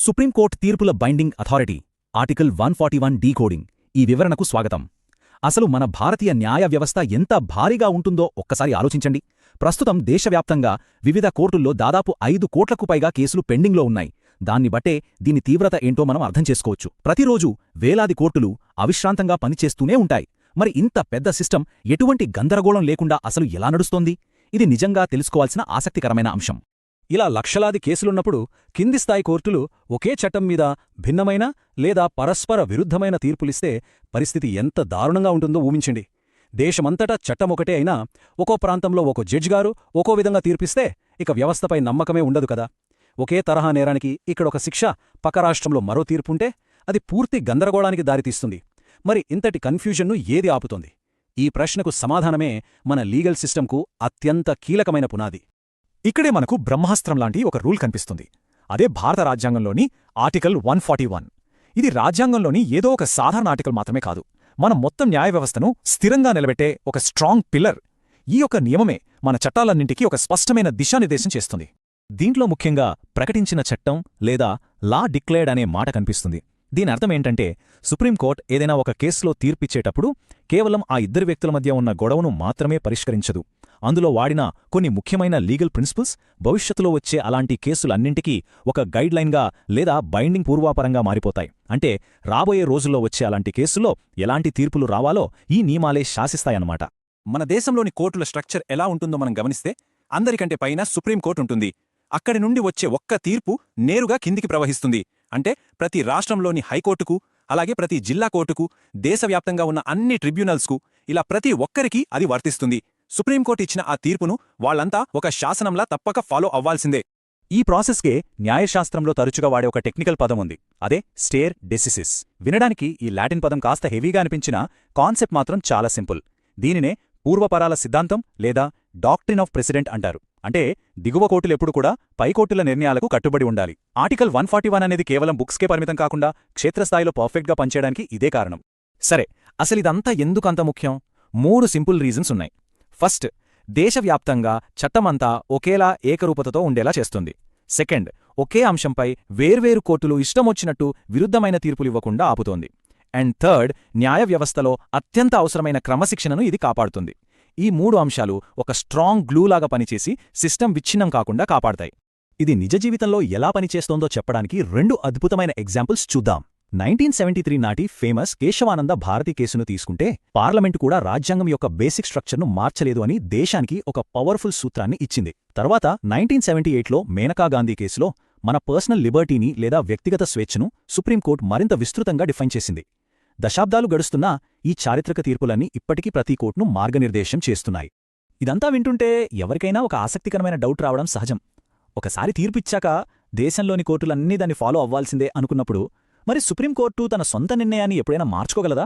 Supreme court తీర్పుల binding authority article 141 decoding ఈ వివరణకు స్వాగతం. అసలు మన భారతీయ న్యాయ వ్యవస్థ ఎంత భారీగా ఉంటుందో ఒక్కసారి ఆలోచించండి. ప్రస్తుతం దేశవ్యాప్తంగా వివిధ కోర్టుల్లో దాదాపు 5 కోట్లకు పైగా కేసులు పెండింగ్లో ఉన్నాయి. దాన్ని బట్టే దీని తీవ్రత ఏంటో మనం అర్థం చేసుకోవచ్చు. ప్రతిరోజూ వేలాది కోర్టులు అవిశ్రాంతంగా పనిచేస్తూనే ఉంటాయి. మరి ఇంత పెద్ద సిస్టమ్ ఎటువంటి గందరగోళం లేకుండా అసలు ఎలా నడుస్తోంది? ఇది నిజంగా తెలుసుకోవాల్సిన ఆసక్తికరమైన అంశం. ఇలా లక్షలాది కేసులున్నప్పుడు కింది స్థాయి కోర్టులు ఒకే చట్టం మీద భిన్నమైన లేదా పరస్పర విరుద్ధమైన తీర్పులిస్తే పరిస్థితి ఎంత దారుణంగా ఉంటుందో ఊహించండి. దేశమంతటా చట్టమొకటే అయినా ఒక్కో ప్రాంతంలో ఒక్కో జడ్జిగారు ఒక్కో విధంగా తీర్పిస్తే ఇక వ్యవస్థపై నమ్మకమే ఉండదు కదా. ఒకే తరహా నేరానికి ఇక్కడొక శిక్ష, పక్క రాష్ట్రంలో మరో తీర్పుంటే అది పూర్తి గందరగోళానికి దారితీస్తుంది. మరి ఇంతటి కన్ఫ్యూజన్ను ఏది ఆపుతోంది? ఈ ప్రశ్నకు సమాధానమే మన లీగల్ సిస్టంకు అత్యంత కీలకమైన పునాది. ఇక్కడే మనకు బ్రహ్మాస్త్రం లాంటి ఒక రూల్ కనిపిస్తుంది. అదే భారత రాజ్యాంగంలోని ఆర్టికల్ 141. ఇది రాజ్యాంగంలోని ఏదో ఒక సాధారణ ఆర్టికల్ మాత్రమే కాదు, మన మొత్తం న్యాయ వ్యవస్థను స్థిరంగా నిలబెట్టే ఒక స్ట్రాంగ్ పిల్లర్. ఈ యొక్క నియమమే మన చట్టాలన్నింటికీ ఒక స్పష్టమైన దిశానిర్దేశం చేస్తుంది. దీంట్లో ముఖ్యంగా ప్రకటించిన చట్టం లేదా లా డిక్లేర్డ్ అనే మాట కనిపిస్తుంది. దీని అర్థమేంటంటే, సుప్రీంకోర్టు ఏదైనా ఒక కేసులో తీర్పిచ్చేటప్పుడు కేవలం ఆ ఇద్దరు వ్యక్తుల మధ్య ఉన్న గొడవను మాత్రమే పరిష్కరించదు. అందులో వాడిన కొన్ని ముఖ్యమైన లీగల్ ప్రిన్సిపల్స్ భవిష్యత్తులో వచ్చే అలాంటి కేసులన్నింటికీ ఒక గైడ్లైన్గా లేదా బైండింగ్ పూర్వాపరంగా మారిపోతాయి. అంటే రాబోయే రోజుల్లో వచ్చే అలాంటి కేసుల్లో ఎలాంటి తీర్పులు రావాలో ఈ నియమాలే శాసిస్తాయన్నమాట. మన దేశంలోని కోర్టుల స్ట్రక్చర్ ఎలా ఉంటుందో మనం గమనిస్తే, అందరికంటే పైన సుప్రీంకోర్టు ఉంటుంది. అక్కడి నుండి వచ్చే ఒక్క తీర్పు నేరుగా కిందికి ప్రవహిస్తుంది. అంటే ప్రతి రాష్ట్రంలోని హైకోర్టుకు, అలాగే ప్రతి జిల్లా కోర్టుకు, దేశవ్యాప్తంగా ఉన్న అన్ని ట్రిబ్యునల్స్కు, ఇలా ప్రతి ఒక్కరికీ అది వర్తిస్తుంది. సుప్రీంకోర్టు ఇచ్చిన ఆ తీర్పును వాళ్లంతా ఒక శాసనంలా తప్పక ఫాలో అవ్వాల్సిందే. ఈ ప్రాసెస్కే న్యాయశాస్త్రంలో తరచుగా వాడే ఒక టెక్నికల్ పదం ఉంది. అదే స్టేర్ డెసిసిస్. వినడానికి ఈ లాటిన్ పదం కాస్త హెవీగా అనిపించినా కాన్సెప్ట్ మాత్రం చాలా సింపుల్. దీనినే పూర్వపరాల సిద్ధాంతం లేదా డాక్ట్రిన్ ఆఫ్ ప్రెసిడెంట్ అంటారు. అంటే దిగువ కోర్టులెప్పుడు కూడా పైకోర్టుల నిర్ణయాలకు కట్టుబడి ఉండాలి. ఆర్టికల్ 141 అనేది కేవలం బుక్స్కే పరిమితం కాకుండా క్షేత్రస్థాయిలో పర్ఫెక్ట్గా పనిచేయడానికి ఇదే కారణం. సరే, అసలిదంతా ఎందుకంత ముఖ్యం? 3 సింపుల్ రీజన్స్ ఉన్నాయి. ఫస్ట్, దేశవ్యాప్తంగా చట్టమంతా ఒకేలా ఏకరూపతతో ఉండేలా చేస్తుంది. సెకండ్, ఒకే అంశంపై వేర్వేరు కోర్టులు ఇష్టమొచ్చినట్టు విరుద్ధమైన తీర్పులివ్వకుండా ఆపుతోంది. అండ్ థర్డ్, న్యాయ వ్యవస్థలో అత్యంత అవసరమైన క్రమశిక్షణను ఇది కాపాడుతుంది. ఈ 3 అంశాలు ఒక స్ట్రాంగ్ గ్లూలాగా పనిచేసి సిస్టమ్ విచ్ఛిన్నం కాకుండా కాపాడతాయి. ఇది నిజ జీవితంలో ఎలా పనిచేస్తోందో చెప్పడానికి 2 అద్భుతమైన ఎగ్జాంపుల్స్ చూద్దాం. 1973 నాటి ఫేమస్ కేశవానంద భారతి కేసును తీసుకుంటే, పార్లమెంటు కూడా రాజ్యాంగం యొక్క బేసిక్ స్ట్రక్చర్ను మార్చలేదు అని దేశానికి ఒక పవర్ఫుల్ సూత్రాన్ని ఇచ్చింది. తర్వాత 1978లో మేనకా గాంధీ కేసులో మన పర్సనల్ లిబర్టీని లేదా వ్యక్తిగత స్వేచ్ఛను సుప్రీంకోర్టు మరింత విస్తృతంగా డిఫైన్ చేసింది. దశాబ్దాలు గడుస్తున్నా ఈ చారిత్రక తీర్పులన్నీ ఇప్పటికీ ప్రతి కోర్టును మార్గనిర్దేశం చేస్తున్నాయి. ఇదంతా వింటుంటే ఎవరికైనా ఒక ఆసక్తికరమైన డౌట్ రావడం సహజం. ఒకసారి తీర్పిచ్చాక దేశంలోని కోర్టులన్నీ దాన్ని ఫాలో అవ్వాల్సిందే అనుకున్నప్పుడు మరి సుప్రీంకోర్టు తన సొంత నిర్ణయాన్ని ఎప్పుడైనా మార్చుకోగలదా?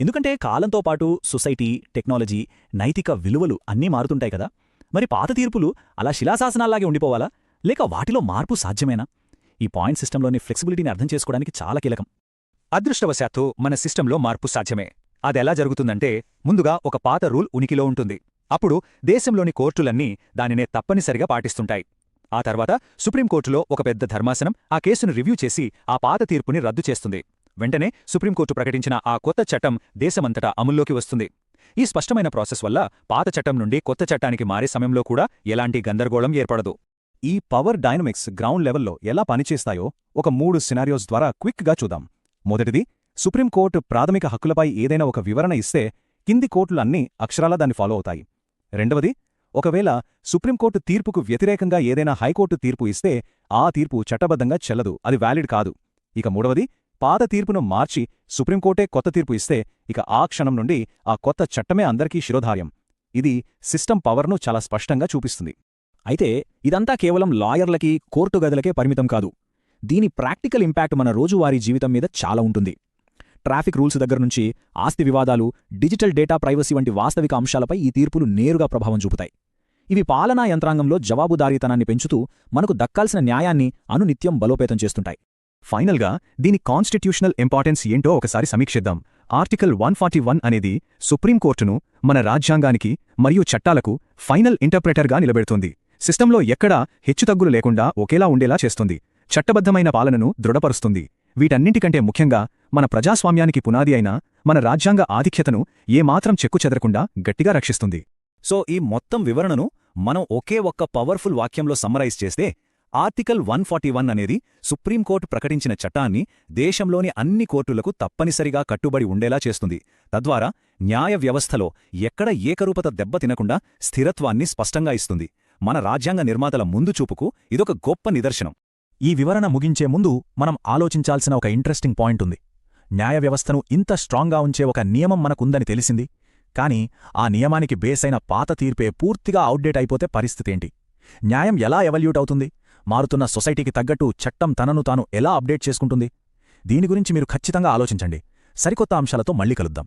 ఎందుకంటే కాలంతో పాటు సొసైటీ, టెక్నాలజీ, నైతిక విలువలు అన్నీ మారుతుంటాయి కదా. మరి పాత తీర్పులు అలా శిలాశాసనాల్లాగే ఉండిపోవాలా, లేక వాటిలో మార్పు సాధ్యమేనా? ఈ పాయింట్ సిస్టంలోని ఫ్లెక్సిబిలిటీని అర్థం చేసుకోవడానికి చాలా కీలకం. అదృష్టవశాత్తు మన సిస్టంలో మార్పు సాధ్యమే. అదెలా జరుగుతుందంటే, ముందుగా ఒక పాత రూల్ ఉనికిలో ఉంటుంది. అప్పుడు దేశంలోని కోర్టులన్నీ దానినే తప్పనిసరిగా పాటిస్తుంటాయి. ఆ తర్వాత సుప్రీంకోర్టులో ఒక పెద్ద ధర్మాసనం ఆ కేసును రివ్యూ చేసి ఆ పాత తీర్పుని రద్దు చేస్తుంది. వెంటనే సుప్రీంకోర్టు ప్రకటించిన ఆ కొత్త చట్టం దేశమంతటా అమల్లోకి వస్తుంది. ఈ స్పష్టమైన ప్రాసెస్ వల్ల పాత చట్టం నుండి కొత్త చట్టానికి మారే సమయంలో కూడా ఎలాంటి గందరగోళం ఏర్పడదు. ఈ పవర్ డైనమిక్స్ గ్రౌండ్ లెవెల్లో ఎలా పనిచేస్తాయో ఒక 3 సినారియోస్ ద్వారా క్విక్గా చూద్దాం. మొదటిది, సుప్రీంకోర్టు ప్రాథమిక హక్కులపై ఏదైనా ఒక వివరణ ఇస్తే కింది కోర్టులన్నీ అక్షరాలా దాన్ని ఫాలో అవుతాయి. రెండవది, ఒకవేళ సుప్రీంకోర్టు తీర్పుకు వ్యతిరేకంగా ఏదైనా హైకోర్టు తీర్పు ఇస్తే ఆ తీర్పు చట్టబద్ధంగా చెల్లదు, అది వ్యాలిడ్ కాదు. ఇక మూడవది, పాత తీర్పును మార్చి సుప్రీంకోర్టే కొత్త తీర్పు ఇస్తే ఇక ఆ క్షణం నుండి ఆ కొత్త చట్టమే అందరికీ శిరోధార్యం. ఇది సిస్టమ్ పవర్ను చాలా స్పష్టంగా చూపిస్తుంది. అయితే ఇదంతా కేవలం లాయర్లకి, కోర్టు గదులకే పరిమితం కాదు. దీని ప్రాక్టికల్ ఇంపాక్ట్ మన రోజువారీ జీవితం మీద చాలా ఉంటుంది. ట్రాఫిక్ రూల్స్ దగ్గరనుంచి ఆస్తి వివాదాలు, డిజిటల్ డేటా ప్రైవసీ వంటి వాస్తవిక అంశాలపై ఈ తీర్పులు నేరుగా ప్రభావం చూపుతాయి. ఇవి పాలనా యంత్రాంగంలో జవాబుదారీతనాన్ని పెంచుతూ మనకు దక్కాల్సిన న్యాయాన్ని అనునిత్యం బలోపేతం చేస్తుంటాయి. ఫైనల్గా దీని కాన్స్టిట్యూషనల్ ఇంపార్టెన్స్ ఏంటో ఒకసారి సమీక్షిద్దాం. ఆర్టికల్ 141 అనేది సుప్రీంకోర్టును మన రాజ్యాంగానికి మరియు చట్టాలకు ఫైనల్ ఇంటర్ప్రెటర్గా నిలబెడుతుంది. సిస్టంలో ఎక్కడా హెచ్చుతగ్గులు లేకుండా ఒకేలా ఉండేలా చేస్తుంది. చట్టబద్ధమైన పాలనను దృఢపరుస్తుంది. వీటన్నింటికంటే ముఖ్యంగా మన ప్రజాస్వామ్యానికి పునాది అయిన మన రాజ్యాంగ ఆధిక్యతను ఏమాత్రం చెక్కుచెదరకుండా గట్టిగా రక్షిస్తుంది. సో ఈ మొత్తం వివరణను మనం ఒకే ఒక్క పవర్ఫుల్ వాక్యంలో సమ్మరైజ్ చేస్తే ఆర్టికల్ 141 అనేది సుప్రీంకోర్టు ప్రకటించిన చట్టాన్ని దేశంలోని అన్ని కోర్టులకు తప్పనిసరిగా కట్టుబడి ఉండేలా చేస్తుంది. తద్వారా న్యాయ వ్యవస్థలో ఎక్కడ ఏకరూపత దెబ్బతినకుండా స్థిరత్వాన్ని స్పష్టంగా ఇస్తుంది. మన రాజ్యాంగ నిర్మాతల ముందుచూపుకు ఇదొక గొప్ప నిదర్శనం. ఈ వివరణ ముగించే ముందు మనం ఆలోచించాల్సిన ఒక ఇంట్రెస్టింగ్ పాయింట్ ఉంది. న్యాయ వ్యవస్థను ఇంత స్ట్రాంగ్గా ఉంచే ఒక నియమం మనకుందని తెలిసింది. కానీ ఆ నియమానికి బేసైన పాత తీర్పే పూర్తిగా అవుట్డేట్ అయిపోతే పరిస్థితేంటి? న్యాయం ఎలా ఎవల్యూట్ అవుతుంది? మారుతున్న సొసైటీకి తగ్గట్టు చట్టం తనను తాను ఎలా అప్డేట్ చేసుకుంటుంది? దీని గురించి మీరు ఖచ్చితంగా ఆలోచించండి. సరికొత్త అంశాలతో మళ్ళీ కలుద్దాం.